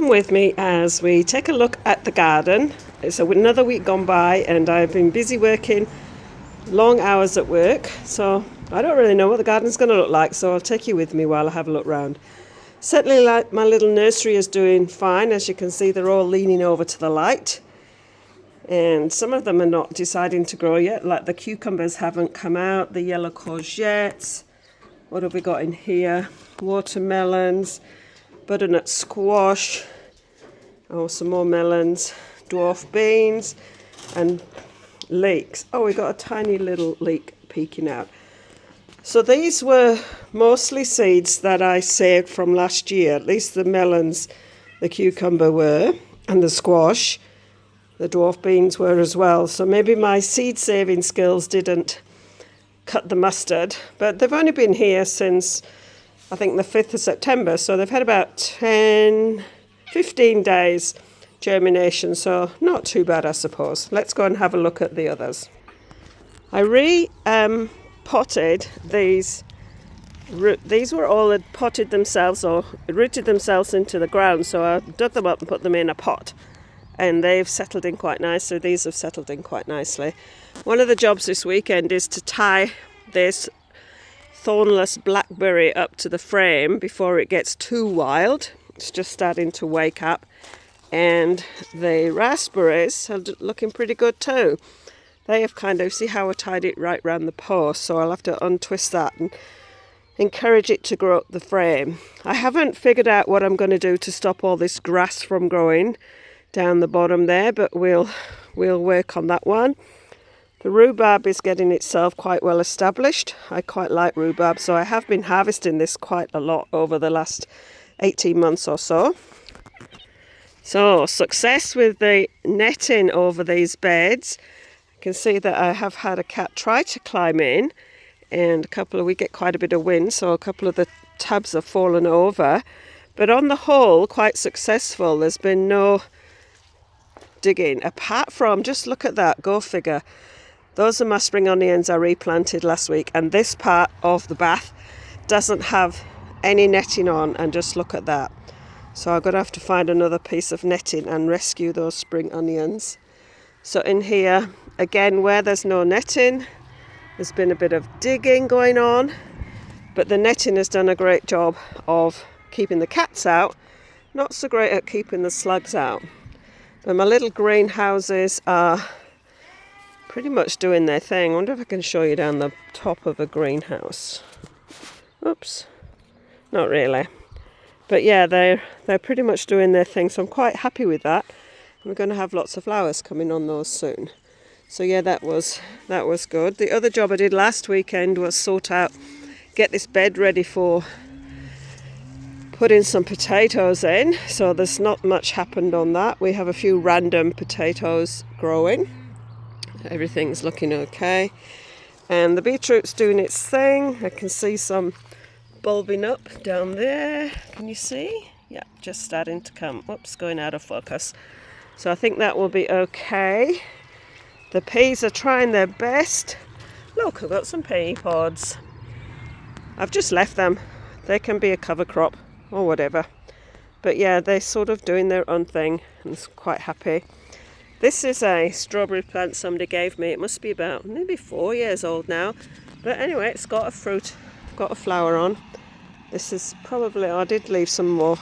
with me as we take a look at the garden. It's another week gone by and I've been busy working long hours at work, so I don't really know what the garden's going to look like, so I'll take you with me while I have a look round. Certainly my little nursery is doing fine. As you can see, they're all leaning over to the light, and some of them are not deciding to grow yet, like the cucumbers haven't come out, the yellow courgettes. What have we got in here? Watermelons, butternut squash, some more melons, dwarf beans, and leeks. Oh, we got a tiny little leek peeking out. So these were mostly seeds that I saved from last year. At least the melons, the cucumber were, and the squash. The dwarf beans were as well. So maybe my seed saving skills didn't cut the mustard, but they've only been here since I think the 5th of September, so they've had about 10, 15 days germination, so not too bad, I suppose. Let's go and have a look at the others. I potted these. These were all had potted themselves or rooted themselves into the ground, so I dug them up and put them in a pot, and they've settled in quite nicely. These have settled in quite nicely. One of the jobs this weekend is to tie this thornless blackberry up to the frame before it gets too wild. It's just starting to wake up, and the raspberries are looking pretty good too. They have kind of, see how I tied it right round the post, so I'll have to untwist that and encourage it to grow up the frame. I haven't figured out what I'm going to do to stop all this grass from growing down the bottom there, but we'll work on that one. The rhubarb is getting itself quite well established. I quite like rhubarb, so I have been harvesting this quite a lot over the last 18 months or so. So, success with the netting over these beds. You can see that I have had a cat try to climb in, and we get quite a bit of wind, so a couple of the tabs have fallen over. But on the whole, quite successful. There's been no digging, apart from, just look at that, go figure. Those are my spring onions I replanted last week, and this part of the bath doesn't have any netting on, and just look at that. So I'm going to have to find another piece of netting and rescue those spring onions. So in here, again, where there's no netting, there's been a bit of digging going on, but the netting has done a great job of keeping the cats out, not so great at keeping the slugs out. But my little greenhouses are pretty much doing their thing. I wonder if I can show you down the top of a greenhouse. Oops, not really. But yeah, they're pretty much doing their thing, so I'm quite happy with that. We're going to have lots of flowers coming on those soon. So yeah, that was good. The other job I did last weekend was get this bed ready for putting some potatoes in. So there's not much happened on that. We have a few random potatoes growing. Everything's looking okay, and the beetroot's doing its thing. I can see some bulbing up down there. Can you see? Yeah, just starting to come. Whoops, going out of focus. So I think that will be okay. The peas are trying their best. Look, I've got some pea pods. I've just left them. They can be a cover crop or whatever. But yeah, they're sort of doing their own thing, and I'm quite happy. This is a strawberry plant somebody gave me. It must be about maybe 4 years old now. But anyway, it's got a fruit, got a flower on. This is probably, I did leave some more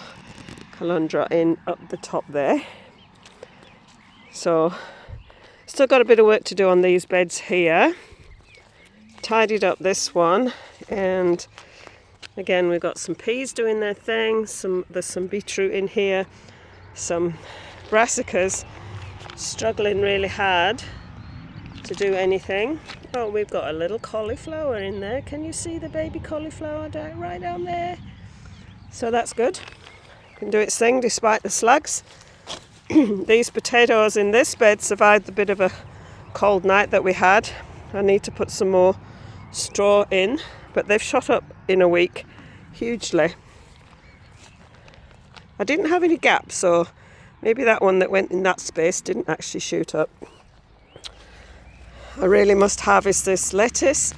calendra in up the top there. So, still got a bit of work to do on these beds here. Tidied up this one. And again, we've got some peas doing their thing. There's some beetroot in here. Some brassicas struggling really hard to do anything. Oh, we've got a little cauliflower in there. Can you see the baby cauliflower right down there? So that's good. Can do its thing despite the slugs. These potatoes in this bed survived a bit of a cold night that we had. I need to put some more straw in, but they've shot up in a week hugely. I didn't have any gaps, so maybe that one that went in that space didn't actually shoot up. I really must harvest this lettuce,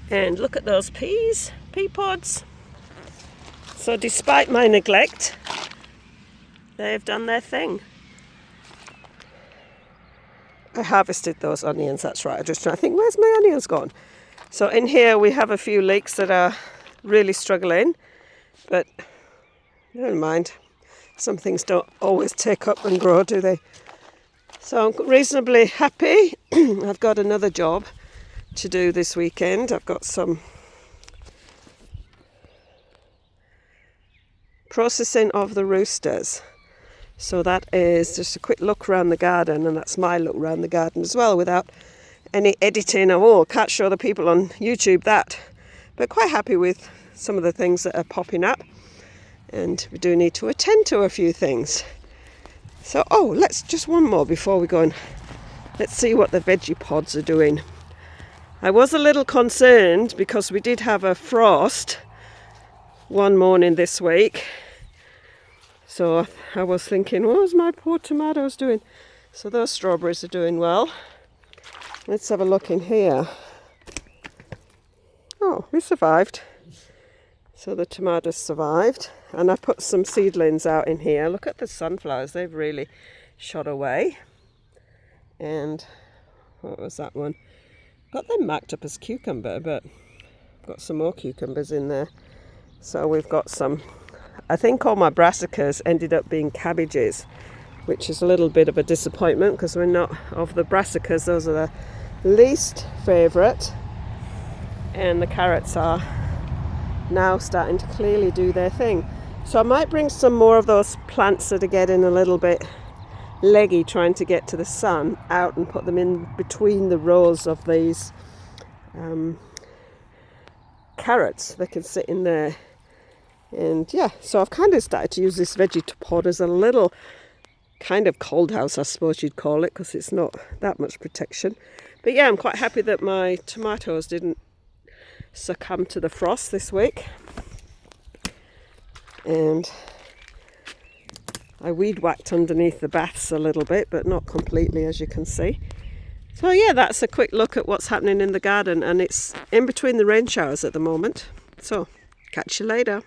and look at those pea, pea pods. So despite my neglect, they've done their thing. I harvested those onions, that's right. I'm just trying to think, where's my onions gone? So in here we have a few leeks that are really struggling, but never mind. Some things don't always take up and grow, do they? So I'm reasonably happy. I've got another job to do this weekend. I've got some processing of the roosters. So that is just a quick look around the garden, and that's my look around the garden as well, without any editing. Can't show the people on YouTube that. But quite happy with some of the things that are popping up. And we do need to attend to a few things. So, let's just one more before we go and let's see what the veggie pods are doing. I was a little concerned because we did have a frost one morning this week. So I was thinking, what's my poor tomatoes doing? So those strawberries are doing well. Let's have a look in here. Oh, we survived. So the tomatoes survived. And I put some seedlings out in here. Look at the sunflowers, they've really shot away. And what was that one? Got them marked up as cucumber, but got some more cucumbers in there. So we've got some, I think all my brassicas ended up being cabbages, which is a little bit of a disappointment because we're not, of the brassicas, those are the least favourite. And the carrots are now starting to clearly do their thing. So I might bring some more of those plants that are getting a little bit leggy trying to get to the sun out and put them in between the rows of these carrots. They can sit in there. And yeah, so I've kind of started to use this veggie pod as a little kind of cold house, I suppose you'd call it, because it's not that much protection. But yeah, I'm quite happy that my tomatoes didn't succumb to the frost this week. And I weed whacked underneath the baths a little bit, but not completely, as you can see. So yeah, that's a quick look at what's happening in the garden, and it's in between the rain showers at the moment. So catch you later.